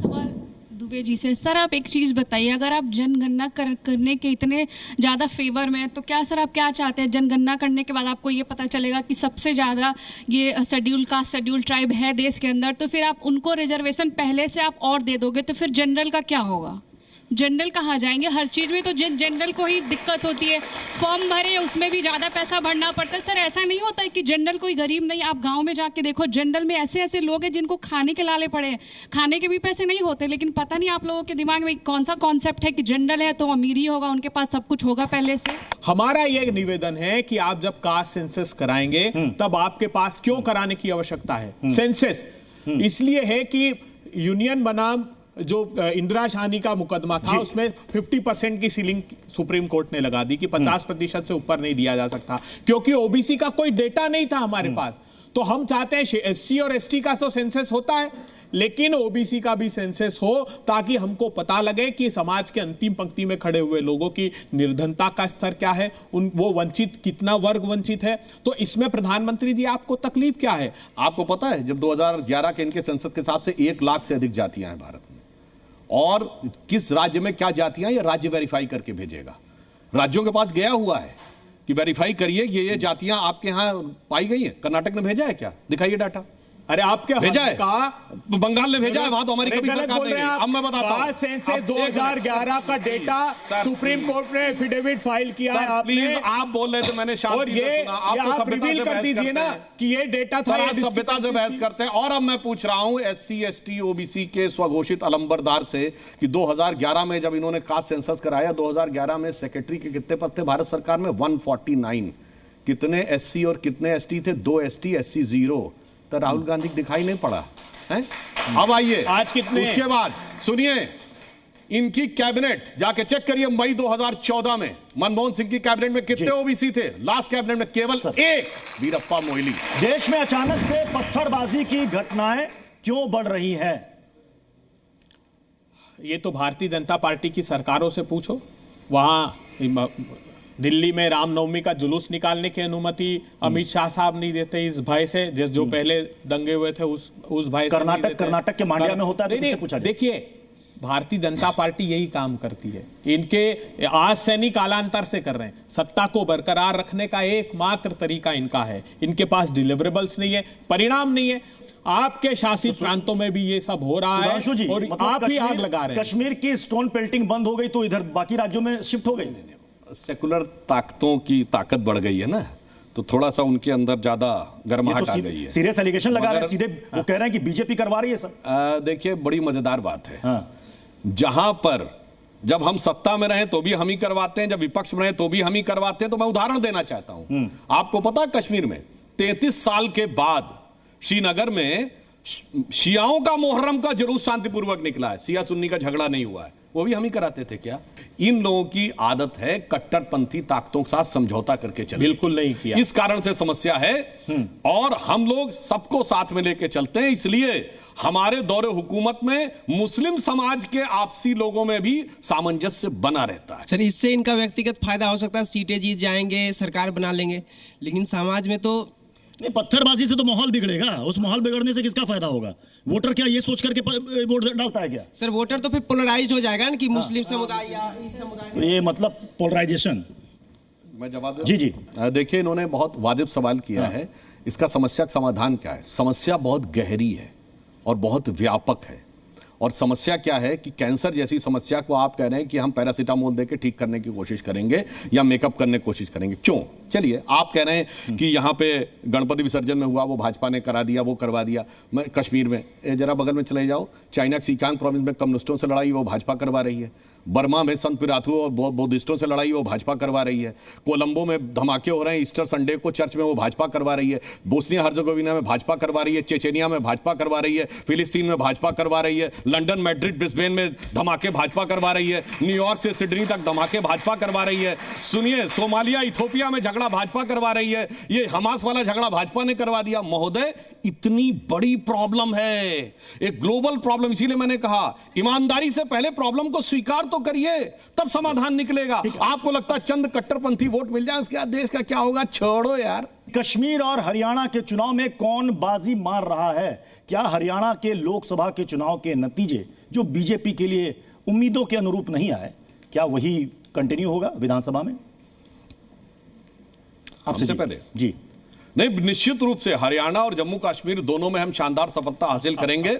सवाल दुबे जी से। सर आप एक चीज़ बताइए, अगर आप जनगणना करने के इतने ज़्यादा फेवर में हैं तो क्या सर आप क्या चाहते हैं, जनगणना करने के बाद आपको ये पता चलेगा कि सबसे ज़्यादा ये शेड्यूल कास्ट शेड्यूल ट्राइब है देश के अंदर, तो फिर आप उनको रिजर्वेशन पहले से आप और दे दोगे तो फिर जनरल का क्या होगा? जनरल कहाँ जाएंगे? हर चीज़ में तो जनरल को ही दिक्कत होती है, फॉर्म भरे उसमें भी ज़्यादा पैसा भरना पड़ता है। सर ऐसा नहीं होता है कि जनरल कोई गरीब नहीं, आप गांव में जाके देखो जनरल में ऐसे ऐसे लोग हैं जिनको खाने के लाले पड़े हैं, खाने के भी पैसे नहीं होते, लेकिन पता नहीं आप लोगों के दिमाग में कौन सा कॉन्सेप्ट है कि जनरल है तो अमीर ही होगा, उनके पास सब कुछ होगा पहले से। हमारा ये निवेदन है कि आप जब कास्ट सेंसस कराएंगे तब आपके पास क्यों कराने की आवश्यकता है सेंसस? इसलिए है कि यूनियन बनाम जो इंदिरा शाहनी का मुकदमा था उसमें 50% की सीलिंग सुप्रीम कोर्ट ने लगा दी कि 50% से ऊपर नहीं दिया जा सकता, क्योंकि ओबीसी का कोई डेटा नहीं था हमारे पास। तो हम चाहते हैं एससी और एसटी का तो सेंसस होता है, लेकिन ओबीसी का भी सेंसस हो, ताकि हमको पता लगे कि समाज के अंतिम पंक्ति में खड़े हुए लोगों की निर्धनता का स्तर क्या है, वो वंचित कितना वर्ग वंचित है। तो इसमें प्रधानमंत्री जी आपको तकलीफ क्या है? आपको पता है जब 2011 के इनके संसद के हिसाब से 1 लाख से अधिक जातियां हैं भारत में, और किस राज्य में क्या जातियां ये राज्य वेरीफाई करके भेजेगा। राज्यों के पास गया हुआ है कि वेरीफाई करिए ये जातियां आपके यहां पाई गई हैं। कर्नाटक ने भेजा है क्या? दिखाइए डाटा। अरे आपके भेजा है, बंगाल ने भेजा है, वहां तो हमारी कभी सरकार नहीं गई। अब मैं बताता हूं, सेंसस 2011 का डेटा सुप्रीम कोर्ट ने एफिडेविट फाइल किया है आपने। प्लीज आप बोल रहे थे, मैंने शांति से सुना। आप तो सभ्यता से बहस करते हैं कि ये डेटा था, सभ्यता से बहस करते हैं। और अब मैं पूछ रहा हूं एससी एसटी ओबीसी के स्वघोषित अलंबरदार से कि 2011 में जब इन्होंने कास्ट सेंसस कराया, 2011 में सेक्रेटरी के कितने पद थे भारत सरकार में? 149। कितने एससी और कितने एसटी थे? 2 एसटी, एससी 0। तो राहुल गांधी दिखाई नहीं पड़ा है? अब आइए आज कितने? उसके बाद सुनिए, इनकी कैबिनेट जाके चेक करिए, मई 2014 में मनमोहन सिंह की कैबिनेट में कितने ओबीसी थे? लास्ट कैबिनेट में केवल एक, वीरप्पा मोइली। देश में अचानक से पत्थरबाजी की घटनाएं क्यों बढ़ रही हैं? ये तो भारतीय जनता पार्टी की सरकारों से पूछो। वहां दिल्ली में रामनवमी का जुलूस निकालने की अनुमति अमित शाह साहब नहीं देते इस भय से, जो पहले दंगे हुए थे उस भय से। कर्नाटक के मांड्या में होता है तो किससे पूछा जाए? देखिए, भारतीय जनता पार्टी यही काम करती है। इनके आज से नहीं, कालांतर से कर रहे हैं। सत्ता को बरकरार रखने का एकमात्र तरीका इनका है। इनके पास डिलीवरेबल्स नहीं है, परिणाम नहीं है। आपके शासित प्रांतों में भी ये सब हो रहा है और आप ही आग लगा रहे हैं। कश्मीर की स्टोन पेल्टिंग बंद हो गई तो इधर बाकी राज्यों में शिफ्ट हो गई। सेकुलर ताकतों की ताकत बढ़ गई है ना, तो थोड़ा सा उनके अंदर ज्यादा गर्माहट आ गई है। सीरियस एलिगेशन लगा रहे हैं, सीधे वो कह रहे हैं कि बीजेपी करवा रही है सर। देखिए, बड़ी मजेदार बात है। जहां पर जब हम सत्ता में रहे तो भी हम ही करवाते हैं, जब विपक्ष में रहे तो भी हम ही करवाते हैं। तो मैं उदाहरण देना चाहता हूं। आपको पता है कश्मीर में 33 साल के बाद श्रीनगर में शियाओं का मोहर्रम का जुलूस शांतिपूर्वक निकला है, शिया सुन्नी का झगड़ा नहीं हुआ है। वो भी हम ही कराते थे क्या? इन लोगों की आदत है कट्टरपंथी ताकतों के साथ समझौता करके चलने। बिल्कुल नहीं किया, इस कारण से समस्या है। और हम लोग सबको साथ में लेके चलते हैं, इसलिए हमारे दौरे हुकूमत में मुस्लिम समाज के आपसी लोगों में भी सामंजस्य बना रहता है। सर, इससे इनका व्यक्तिगत फायदा हो सकता है, सीटें जीत जाएंगे, सरकार बना लेंगे, लेकिन समाज में तो नहीं, पत्थरबाजी से तो माहौल बिगड़ेगा। उस माहौल बिगड़ने से किसका फायदा होगा? वोटर क्या ये सोच करके वोट डालता है क्या? सर, वोटर तो फिर पोलराइज्ड हो जाएगा ना कि मुस्लिम समुदाय या इस समुदाय। ये मतलब पोलराइजेशन। मैं जवाब दूं? जी जी। देखिए, इन्होंने बहुत वाजिब सवाल किया है। इसका समस्या का समाधान क्या है? समस्या बहुत गहरी है और बहुत व्यापक है। और समस्या क्या है कि कैंसर जैसी समस्या को आप कह रहे हैं कि हम पैरासीटामोल देके ठीक करने की कोशिश करेंगे या मेकअप करने की कोशिश करेंगे। क्यों? चलिए, आप कह रहे हैं कि यहाँ पे गणपति विसर्जन में हुआ, वो भाजपा ने करा दिया, वो करवा दिया। मैं कश्मीर में जरा बगल में चले जाओ, चाइना के सिकांग प्रोविंस में कम्युनिस्टों से लड़ाई, वो भाजपा करवा रही है। बर्मा में संत पिराथू और बौद्धिस्टों से लड़ाई, वो भाजपा करवा रही है। कोलंबो में धमाके हो रहे हैं ईस्टर संडे को चर्च में, वो भाजपा करवा रही है। बोस्निया हर्जगोविना में भाजपा करवा रही है। चेचेनिया में भाजपा करवा रही है। फिलिस्तीन में भाजपा करवा रही है। लंदन, मैड्रिड, ब्रिस्बेन में धमाके भाजपा करवा रही है। न्यूयॉर्क से सिडनी तक धमाके भाजपा करवा रही है। सुनिए, सोमालिया, इथोपिया में झगड़ा भाजपा करवा रही है। ये हमास वाला झगड़ा भाजपा ने करवा दिया। महोदय, इतनी बड़ी प्रॉब्लम है, एक ग्लोबल प्रॉब्लम। इसीलिए मैंने कहा, ईमानदारी से पहले प्रॉब्लम को स्वीकार तो करिए, तब समाधान निकलेगा। आपको लगता है चंद कट्टरपंथी वोट मिल जाए उसके बाद देश का क्या होगा? छोड़ो यार। कश्मीर और हरियाणा के चुनाव में कौन बाजी मार रहा है? क्या हरियाणा के लोकसभा के चुनाव के नतीजे जो बीजेपी के लिए उम्मीदों के अनुरूप नहीं आए, क्या वही कंटिन्यू होगा विधानसभा में? आपसे पहले जी नहीं, निश्चित रूप से हरियाणा और जम्मू कश्मीर दोनों में हम शानदार सफलता हासिल करेंगे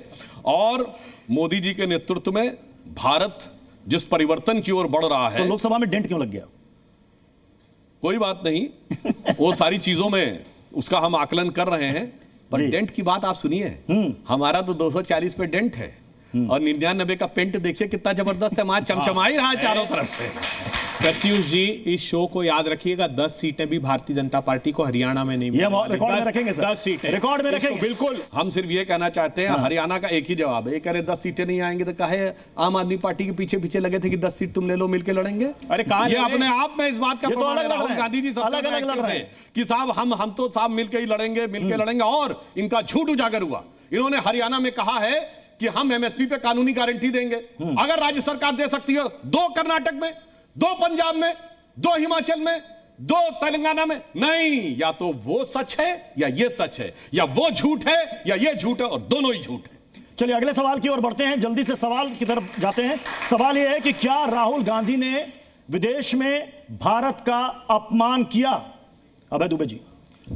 और मोदी जी के नेतृत्व में भारत जिस परिवर्तन की ओर बढ़ रहा है। तो लोकसभा में डेंट क्यों लग गया? कोई बात नहीं, वो सारी चीजों में उसका हम आकलन कर रहे हैं, पर डेंट की बात आप सुनिए। हमारा तो 240 पे डेंट है और 99 का पेंट देखिए कितना जबरदस्त है, वहां चमचमा ही रहा है चारों तरफ से। प्रत्युष जी, इस शो को याद रखिएगा, 10 सीटें भी भारतीय जनता पार्टी को हरियाणा में नहीं ये रिकॉर्ड में रखेंगे सर, 10 सीटें रिकॉर्ड में रखेंगे बिल्कुल। हम सिर्फ ये कहना चाहते हैं, हरियाणा का एक ही जवाब है, ये कह रहे 10 सीटें नहीं आएंगे तो काहे आम आदमी पार्टी के पीछे पीछे लगे थे कि 10 सीट तुम ले लो, मिलकर लड़ेंगे। अरे कहा ये अपने आप में इस बात का प्रमाण है। राहुल गांधी जी सबसे अलग अलग लड़ रहे हैं कि साहब हम तो साहब मिलकर ही लड़ेंगे और इनका झूठ उजागर हुआ। इन्होंने हरियाणा में कहा है कि हम एमएसपी पे कानूनी गारंटी देंगे, अगर राज्य सरकार दे सकती है, 2 कर्नाटक में, 2 पंजाब में, 2 हिमाचल में, 2 तेलंगाना में नहीं। या तो वो सच है या ये सच है, या वो झूठ है या ये झूठ है, और दोनों ही झूठ है। चलिए अगले सवाल की ओर बढ़ते हैं, जल्दी से सवाल की तरफ जाते हैं। सवाल यह है कि क्या राहुल गांधी ने विदेश में भारत का अपमान किया? अभय दुबे जी,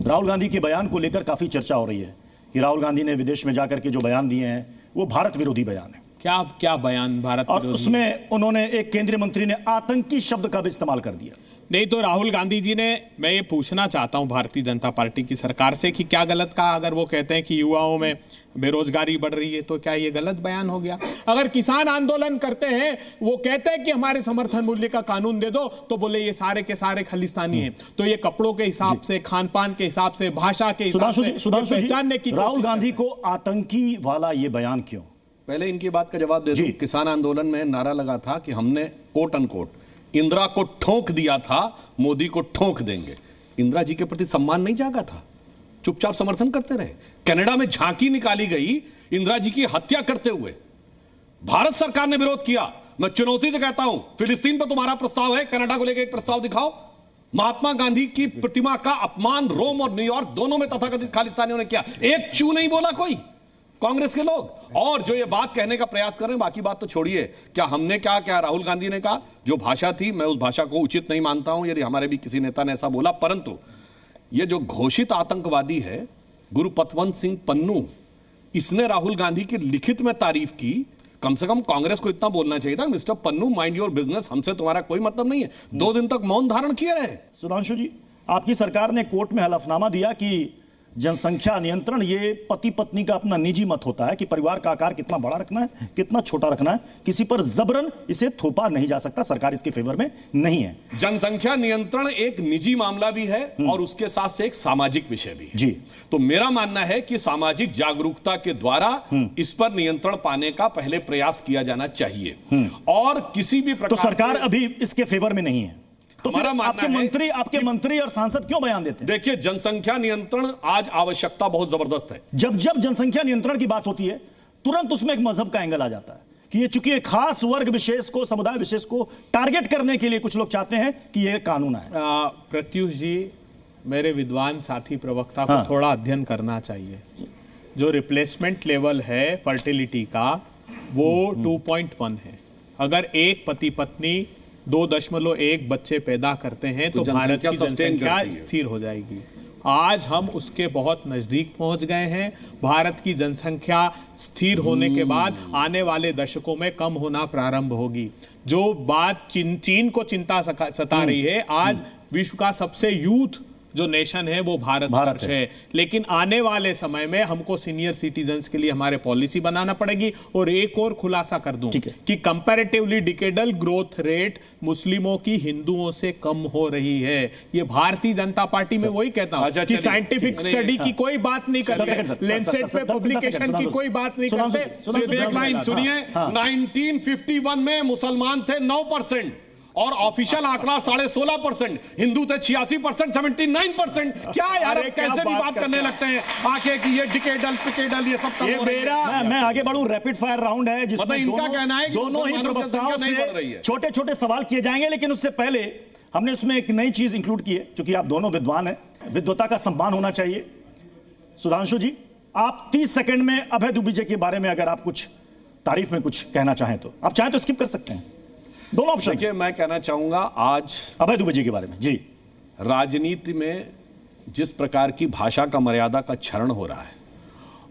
राहुल गांधी के बयान को लेकर काफी चर्चा हो रही है कि राहुल गांधी ने विदेश में जाकर के जो बयान दिए हैं वो भारत विरोधी बयान है। क्या बयान भारत और विरोधी? उसमें उन्होंने, एक केंद्रीय मंत्री ने आतंकी शब्द का भी इस्तेमाल कर दिया। नहीं तो राहुल गांधी जी ने, मैं ये पूछना चाहता हूं भारतीय जनता पार्टी की सरकार से कि क्या गलत कहा? अगर वो कहते हैं कि युवाओं में बेरोजगारी बढ़ रही है तो क्या ये गलत बयान हो गया? अगर किसान आंदोलन करते हैं, वो कहते हैं कि हमारे समर्थन मूल्य का कानून दे दो, तो बोले ये सारे के सारे खालिस्तानी हैं, तो ये कपड़ों के हिसाब से, खान पान के हिसाब से, भाषा के हिसाब से पहचानने की राहुल गांधी को आतंकी वाला ये बयान क्यों? पहले इनकी बात का जवाब दे दूं। किसान आंदोलन में नारा लगा था कि हमने कोट अनकोट इंदिरा को ठोंक दिया था, मोदी को ठोंक देंगे। इंदिरा जी के प्रति सम्मान नहीं जागा था, चुपचाप समर्थन करते रहे। कनाडा में झांकी निकाली गई इंदिरा जी की हत्या करते हुए, भारत सरकार ने विरोध किया। मैं चुनौती से कहता हूं, फिलिस्तीन पर तुम्हारा प्रस्ताव है, कनाडा को लेकर एक प्रस्ताव दिखाओ। महात्मा गांधी की प्रतिमा का अपमान रोम और न्यूयॉर्क दोनों में तथाकथित खालिस्तानियों ने किया, एक चू नहीं बोला कोई कांग्रेस के लोग। और जो ये बात कहने का प्रयास कर रहे हैं, बाकी बात तो छोड़िए, क्या हमने क्या राहुल गांधी ने कहा, जो भाषा थी, मैं उस भाषा को उचित नहीं मानता हूं यदि हमारे भी किसी नेता ने ऐसा बोला, परंतु ये जो घोषित आतंकवादी है गुरु पतवंत सिंह पन्नू, इसने राहुल गांधी की लिखित में तारीफ की। कम से कम कांग्रेस को इतना बोलना चाहिए था, mister Pannu mind your business, हमसे तुम्हारा कोई मतलब नहीं है। 2 दिन तक मौन धारण किए रहे। सुधांशु जी, आपकी सरकार ने कोर्ट में हलफनामा दिया कि जनसंख्या नियंत्रण ये पति पत्नी का अपना निजी मत होता है कि परिवार का आकार कितना बड़ा रखना है, कितना छोटा रखना है, किसी पर जबरन इसे थोपा नहीं जा सकता, सरकार इसके फेवर में नहीं है। जनसंख्या नियंत्रण एक निजी मामला भी है और उसके साथ से एक सामाजिक विषय भी है। जी, तो मेरा मानना है कि सामाजिक जागरूकता के द्वारा इस पर नियंत्रण पाने का पहले प्रयास किया जाना चाहिए और किसी भी प्रकार। तो सरकार अभी इसके फेवर में नहीं है, तो आपके मंत्री और सांसद क्यों बयान देते हैं? देखिए, जनसंख्या नियंत्रण आज आवश्यकता बहुत जबरदस्त है। जब जनसंख्या नियंत्रण की बात होती है, तुरंत उसमें एक मजहब का एंगल आ जाता है कि ये चूंकि एक खास वर्ग विशेष को, समुदाय विशेष को टारगेट करने के लिए कुछ लोग चाहते हैं कि ये कानून आए। प्रत्युष जी, मेरे विद्वान साथी प्रवक्ता को थोड़ा अध्ययन करना चाहिए। जो रिप्लेसमेंट लेवल है फर्टिलिटी का, वो 2.1 है। अगर एक पति पत्नी 2.1 बच्चे पैदा करते हैं तो भारत की जनसंख्या स्थिर हो जाएगी। आज हम उसके बहुत नजदीक पहुंच गए हैं। भारत की जनसंख्या स्थिर होने के बाद आने वाले दशकों में कम होना प्रारंभ होगी। जो बात चीन को चिंता सता रही है, आज विश्व का सबसे यूथ जो नेशन है वो भारत है। लेकिन आने वाले समय में हमको सीनियर सिटीजन्स के लिए हमारे पॉलिसी बनाना पड़ेगी। और एक और खुलासा कर दूं कि कंपैरेटिवली डिकेडल ग्रोथ रेट मुस्लिमों की हिंदुओं से कम हो रही है। ये भारतीय जनता पार्टी में वही कहता हूं कि साइंटिफिक स्टडी की कोई बात नहीं करते, लेंसेट पे पब्लिकेशन की कोई बात नहीं करते। सिर्फ एक लाइन सुनिए, 1951 में मुसलमान थे 9% और ऑफिशियल आंकड़ा 16.5%, हिंदू थे 86%, 79%। क्या यार, कैसे भी बात करने लगते हैं आके कि ये डिकेडल पिकेडल ये सब मैं आगे बढ़ूं। रैपिड फायर राउंड है जिसमें इनका कहना है कि दोनों ही प्रवक्ताओं से छोटे छोटे सवाल किए जाएंगे, लेकिन उससे पहले हमने उसमें एक नई चीज इंक्लूड की है, क्योंकि आप दोनों विद्वान हैं, विद्वता का सम्मान होना चाहिए। सुधांशु जी, आप 30 सेकंड में अभय दुबे जी के बारे में अगर आप कुछ तारीफ में कुछ कहना चाहें तो आप चाहें तो स्किप कर सकते हैं, दोनों ऑप्शन। देखिए, मैं कहना चाहूंगा आज अभय दुबे जी के बारे में जी, राजनीति में जिस प्रकार की भाषा का मर्यादा का क्षरण हो रहा है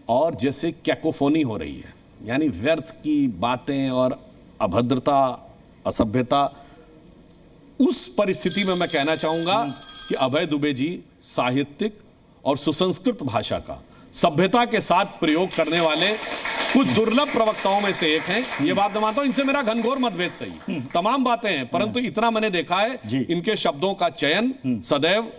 और जैसे कैकोफोनी हो रही है, यानी व्यर्थ की बातें और अभद्रता, असभ्यता, उस परिस्थिति में मैं कहना चाहूंगा कि अभय दुबे जी साहित्यिक और सुसंस्कृत भाषा का सभ्यता के साथ प्रयोग करने वाले कुछ दुर्लभ प्रवक्ताओं में से एक हैं। ये बात मैं मानता हूं, इनसे मेरा घनघोर मतभेद सही, तमाम बातें हैं, परंतु इतना मैंने देखा है इनके शब्दों का चयन सदैव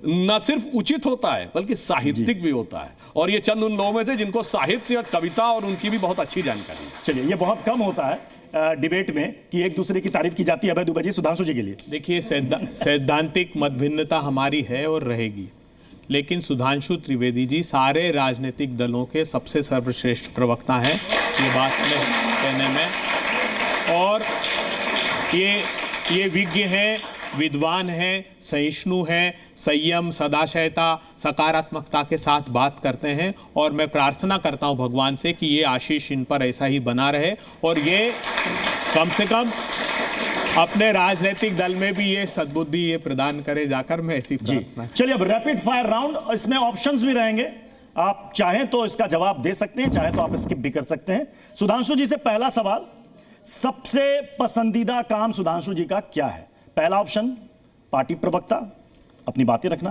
न सिर्फ उचित होता है बल्कि साहित्यिक भी होता है, और ये चंद उन लोगों में से जिनको साहित्य, कविता और उनकी भी बहुत अच्छी जानकारी है। चलिए, ये बहुत कम होता है डिबेट में कि एक दूसरे की तारीफ की जाती है। अभय दुबे जी, सुधांशु जी के लिए देखिए, सैद्धांतिक मतभिन्नता हमारी है और रहेगी, लेकिन सुधांशु त्रिवेदी जी सारे राजनीतिक दलों के सबसे सर्वश्रेष्ठ प्रवक्ता हैं, ये बात मैं कहने में, और ये विज्ञ हैं, विद्वान हैं, सहिष्णु हैं, संयम, सदाशयता, सकारात्मकता के साथ बात करते हैं, और मैं प्रार्थना करता हूं भगवान से कि ये आशीष इन पर ऐसा ही बना रहे और ये कम से कम अपने राजनीतिक दल में भी ये सद्बुद्धि ये प्रदान करे जाकर, मैं ऐसी प्रार्थना। चलिए, अब रैपिड फायर राउंड, इसमें ऑप्शंस भी रहेंगे, आप चाहें तो इसका जवाब दे सकते हैं, चाहे तो आप स्किप भी कर सकते हैं। सुधांशु जी से पहला सवाल, सबसे पसंदीदा काम सुधांशु जी का क्या है? पहला ऑप्शन पार्टी प्रवक्ता, अपनी बातें रखना,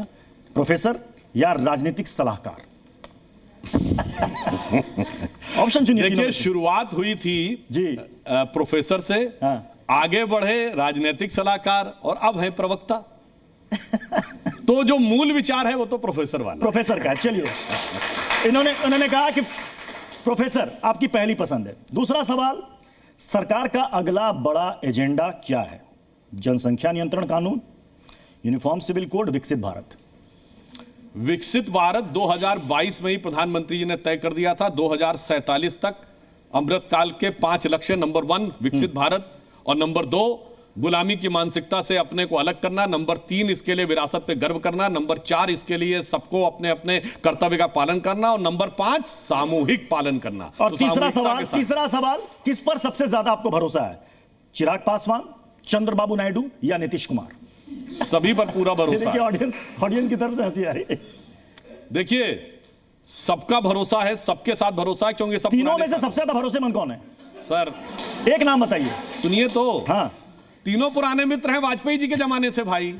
प्रोफेसर या राजनीतिक सलाहकार। ऑप्शन चुनिए। देखिए, शुरुआत हुई थी जी प्रोफेसर से, आगे बढ़े राजनीतिक सलाहकार और अब है प्रवक्ता। तो जो मूल विचार है वो तो प्रोफेसर वाला, प्रोफेसर का है। चलिए, इन्होंने कहा कि प्रोफेसर आपकी पहली पसंद है। दूसरा सवाल, सरकार का अगला बड़ा एजेंडा क्या है? जनसंख्या नियंत्रण कानून, यूनिफॉर्म सिविल कोड, विकसित भारत। विकसित भारत 2022 में ही प्रधानमंत्री जी ने तय कर दिया था। 2047 तक अमृतकाल के 5 लक्ष्य, नंबर 1 विकसित भारत, और नंबर 2 गुलामी की मानसिकता से अपने को अलग करना, नंबर 3 इसके लिए विरासत पे गर्व करना, नंबर 4 इसके लिए सबको अपने अपने कर्तव्य का पालन करना, और नंबर 5 सामूहिक पालन करना। और तो तीसरा सवाल, किस पर सबसे ज्यादा आपको भरोसा है? चिराग पासवान, चंद्रबाबू नायडू या नीतीश कुमार? सभी पर पूरा भरोसा है। ऑडियंस की तरफ से हंसी आ रही है। देखिए, सबका भरोसा है, सबके साथ भरोसा है, क्योंकि सब तीनों में से सबसे ज्यादा भरोसेमंद कौन है सर? एक नाम बताइए। सुनिए तो, हाँ, तीनों पुराने मित्र हैं वाजपेयी जी के जमाने से भाई,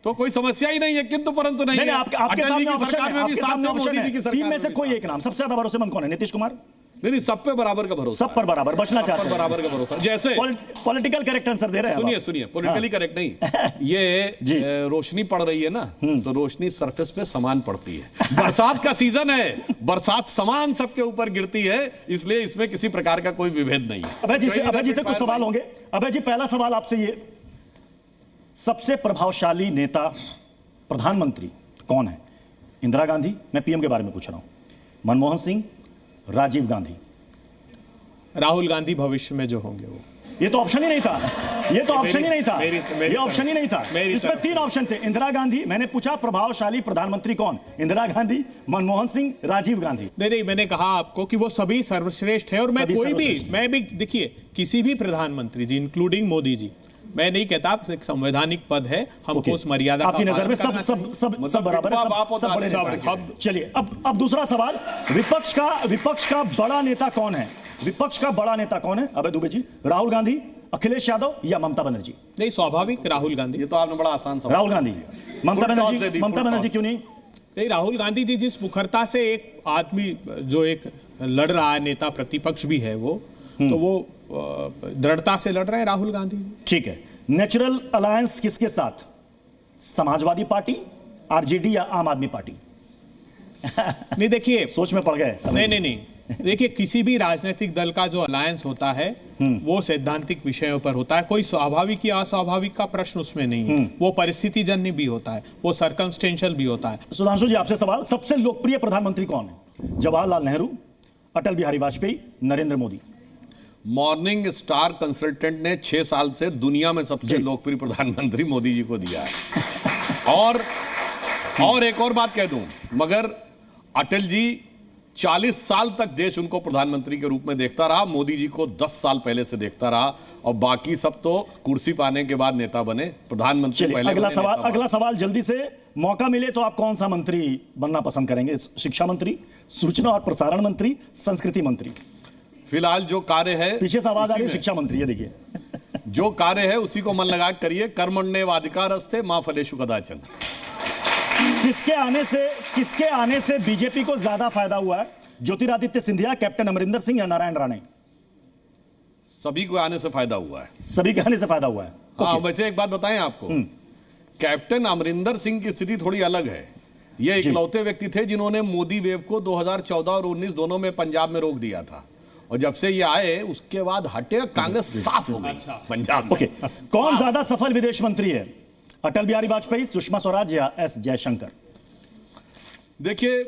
तो कोई समस्या ही नहीं है, किंतु परंतु नहीं है। आपके अटल जी की सरकार में भी साथ थे, मोदी जी की सरकार तीन में से कोई एक नाम। सबसे ज्यादा भरोसेमंद कौन है? नीतीश कुमार? नहीं, सब पे बराबर का भरोसा, सब पर बराबर बचना चाहते हैं, बराबर का भरोसा। जैसे पॉलिटिकल करेक्ट आंसर दे रहे हैं। सुनिए, पॉलिटिकली करेक्ट नहीं, ये रोशनी पड़ रही है ना, तो रोशनी सरफेस पे समान पड़ती है। बरसात का सीजन है, बरसात समान सबके ऊपर गिरती है, इसलिए इसमें किसी प्रकार का कोई विभेद नहीं है। अभय जी से कुछ सवाल होंगे। अभय जी, पहला सवाल आपसे ये, सबसे प्रभावशाली नेता प्रधानमंत्री कौन है? इंदिरा गांधी, मैं पीएम के बारे में पूछ रहा हूं, मनमोहन सिंह, राजीव गांधी? राहुल गांधी भविष्य में जो होंगे वो। ये तो ऑप्शन ही नहीं था, ये तो ऑप्शन ही नहीं था, ये ऑप्शन ही नहीं था। इसमें 3 ऑप्शन थे। इंदिरा गांधी, मैंने पूछा प्रभावशाली प्रधानमंत्री कौन? इंदिरा गांधी, मनमोहन सिंह, राजीव गांधी। नहीं, मैंने कहा आपको कि वो सभी सर्वश्रेष्ठ है, और मैं भी देखिए, किसी भी प्रधानमंत्री जी इंक्लूडिंग मोदी जी, मैं नहीं कहता, एक संवैधानिक पद है, हमको उस मर्यादा आपकी नजर में सब बराबर है। चलिए, अब दूसरा सवाल, विपक्ष का बड़ा नेता कौन है? विपक्ष का बड़ा नेता कौन है? अभय दुबे जी, राहुल गांधी, अखिलेश यादव या ममता बनर्जी? नहीं, स्वाभाविक राहुल गांधी। ये तो आपने बड़ा आसान सवाल। राहुल गांधी। ममता बनर्जी क्यों नहीं? नहीं, राहुल गांधी जी जिस मुखरता से एक आदमी जो एक लड़ रहा है, नेता प्रतिपक्ष भी है वो, तो वो दृढ़ता से लड़ रहे हैं राहुल गांधी जी। ठीक है। नेचुरल अलायंस किसके साथ? समाजवादी पार्टी, आरजेडी या आम आदमी पार्टी? नहीं, देखिए, सोच में पड़ गए। नहीं, देखिए, किसी भी राजनीतिक दल का जो अलायंस होता है वो सैद्धांतिक विषयों पर होता है, कोई स्वाभाविक या अस्वाभाविक का प्रश्न उसमें नहीं है, वो परिस्थिति जन्य भी होता है, वो सर्कमस्टेंशियल भी होता है। सुधांशु जी, आपसे सवाल, सबसे लोकप्रिय प्रधानमंत्री कौन है? Jawaharlal Nehru, Atal Bihari Vajpayee, Narendra Modi? Morning Star consultant ने 6 साल से दुनिया में सबसे लोकप्रिय प्रधानमंत्री मोदी जी को दिया है। और एक और बात कह दूं, मगर अटल जी 40 साल तक देश उनको प्रधानमंत्री के रूप में देखता रहा, मोदी जी को 10 साल पहले से देखता रहा, और बाकी सब तो कुर्सी पाने के बाद नेता बने, प्रधानमंत्री पहले बने। अगला सवाल जल्दी से, मौका मिले तो आप कौन सा मंत्री बनना पसंद करेंगे? शिक्षा मंत्री, सूचना और प्रसारण मंत्री, संस्कृति मंत्री? फिलहाल जो कार्य है, पीछे से आवाज आ रही है, शिक्षा मंत्री, ये देखिए। जो कार्य है उसी को मन लगा करिए। कर्मण्येवाधिकारस्ते मा फलेषु कदाचन। किसके आने से बीजेपी को ज्यादा फायदा हुआ है? ज्योतिरादित्य सिंधिया, कैप्टन अमरिंदर सिंह या नारायण राणे? सभी को आने से फायदा हुआ है। सभी के आने से फायदा हुआ है। हाँ, वैसे एक बात बताएं आपको, कैप्टन अमरिंदर सिंह की स्थिति थोड़ी अलग है। ये इकलौते व्यक्ति थे जिन्होंने मोदी वेव को 2014 और 19 दोनों में पंजाब में रोक दिया था, और जब से ये आए उसके बाद हटे, कांग्रेस साफ हो गई पंजाब में। ओके, कौन ज्यादा सफल विदेश मंत्री है? अटल बिहारी वाजपेयी, सुषमा स्वराज या एस जयशंकर? देखिए,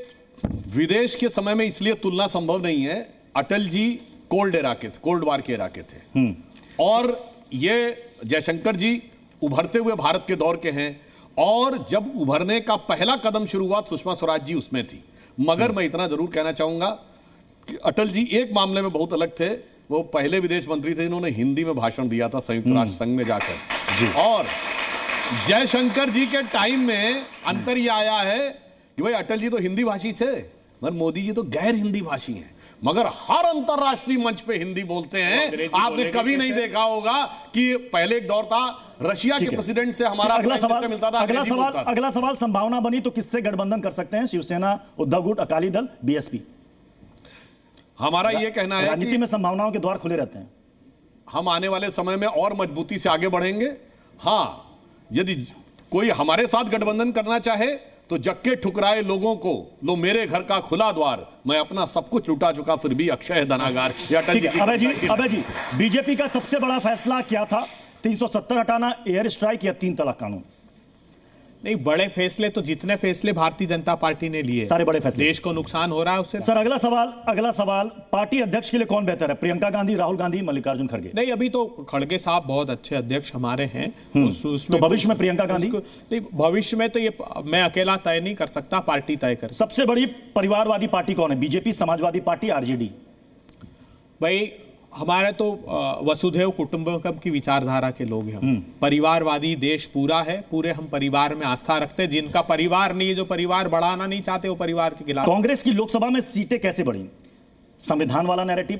विदेश के समय में इसलिए तुलना संभव नहीं है। अटल जी कोल्ड वार के इरा के थे, और ये जयशंकर जी उभरते हुए भारत के दौर के हैं, और जब उभरने का पहला कदम शुरू हुआ सुषमा स्वराज जी उसमें थी। मगर मैं इतना जरूर कहना चाहूंगा कि अटल जी एक मामले में बहुत अलग थे। वो पहले विदेश मंत्री थे जिन्होंने हिंदी में भाषण दिया था संयुक्त राष्ट्र संघ में जाकर, और जयशंकर जी के टाइम में अंतर यह आया है कि भाई अटल जी तो हिंदी भाषी थे, मगर मोदी जी तो गैर हिंदी भाषी हैं, मगर हर अंतरराष्ट्रीय मंच पे हिंदी बोलते हैं। आपने कभी नहीं देखा होगा कि पहले एक दौर था रशिया के प्रेसिडेंट से हमारा मिलता था। अगला सवाल, संभावना बनी तो किससे गठबंधन कर सकते हैं? शिवसेना, उद्धव गुट, अकाली दल, बीएसपी? हमारा यह कहना है राजनीति में संभावनाओं के द्वार खुले रहते हैं। हम आने वाले समय में और मजबूती से आगे बढ़ेंगे। हाँ, यदि कोई हमारे साथ गठबंधन करना चाहे तो जक्के ठुकराए लोगों को लो मेरे घर का खुला द्वार, मैं अपना सब कुछ लुटा चुका फिर भी अक्षय धनागार। अभय जी, बीजेपी का सबसे बड़ा फैसला क्या था? 370 हटाना, एयर स्ट्राइक या 3 तलाक कानून? नहीं, बड़े फैसले तो जितने फैसले भारतीय जनता पार्टी ने लिए, सारे बड़े फैसले, देश को नुकसान हो रहा है उससे। सर अगला सवाल, पार्टी अध्यक्ष के लिए कौन बेहतर है? प्रियंका गांधी, राहुल गांधी, मल्लिकार्जुन खड़गे? नहीं, अभी तो खड़गे साहब बहुत अच्छे अध्यक्ष हमारे हैं। तो भविष्य में प्रियंका गांधी? नहीं, भविष्य में तो ये मैं अकेला तय नहीं कर सकता, पार्टी तय कर। सबसे बड़ी परिवारवादी पार्टी कौन है? BJP, Samajwadi party, RJD? भाई हमारे तो वसुधैव कुटुंबकम की विचारधारा के लोग हैं। परिवारवादी देश पूरा है, पूरे हम परिवार में आस्था रखते हैं। जिनका परिवार नहीं है, जो परिवार बढ़ाना नहीं चाहते, वो परिवार के खिलाफ। कांग्रेस की लोकसभा में सीटें कैसे बढ़ी? संविधान वाला नैरेटिव,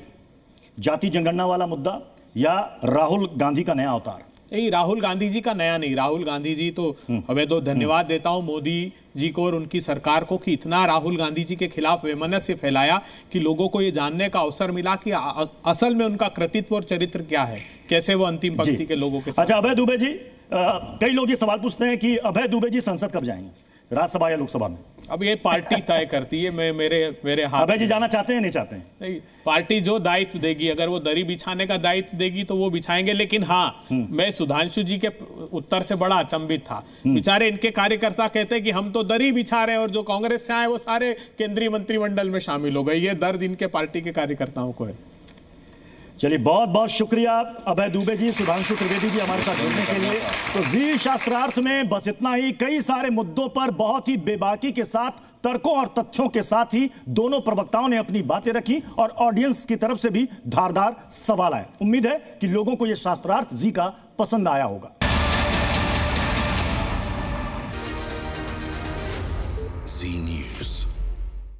जाति जनगणना वाला मुद्दा, या राहुल गांधी का नया अवतार? नहीं, राहुल गांधी जी का नया नहीं। राहुल गांधी जी तो हमें तो धन्यवाद देता हूं मोदी जी को और उनकी सरकार को कि इतना राहुल गांधी जी के खिलाफ वैमनस्य फैलाया कि लोगों को ये जानने का अवसर मिला कि असल में उनका कृतित्व और चरित्र क्या है, कैसे वो अंतिम पंक्ति के लोगों के साथ। अच्छा अभय दुबे जी, कई लोग ये सवाल पूछते हैं कि अभय दुबे जी संसद कब जाएंगे, राज्यसभा या लोकसभा में? अब ये पार्टी तय करती है। मैं मेरे हाथ। अभय जी जाना चाहते हैं, नहीं चाहते हैं? नहीं, पार्टी जो दायित्व देगी, अगर वो दरी बिछाने का दायित्व देगी तो वो बिछाएंगे। लेकिन हाँ, मैं सुधांशु जी के उत्तर से बड़ा अचंभित था। बेचारे इनके कार्यकर्ता कहते हैं कि हम तो दरी बिछा रहे हैं और जो कांग्रेस से आए वो सारे केंद्रीय मंत्रिमंडल में शामिल हो गए। ये दर्द इनके पार्टी के कार्यकर्ताओं को है। चलिए, बहुत बहुत शुक्रिया अभय दुबे जी, सुधांशु त्रिवेदी जी हमारे साथ जुड़ने के लिए। तो जी शास्त्रार्थ में बस इतना ही। कई सारे मुद्दों पर बहुत ही बेबाकी के साथ, तर्कों और तथ्यों के साथ ही दोनों प्रवक्ताओं ने अपनी बातें रखी और ऑडियंस की तरफ से भी धारदार सवाल आए। उम्मीद है कि लोगों को यह शास्त्रार्थ जी का पसंद आया होगा।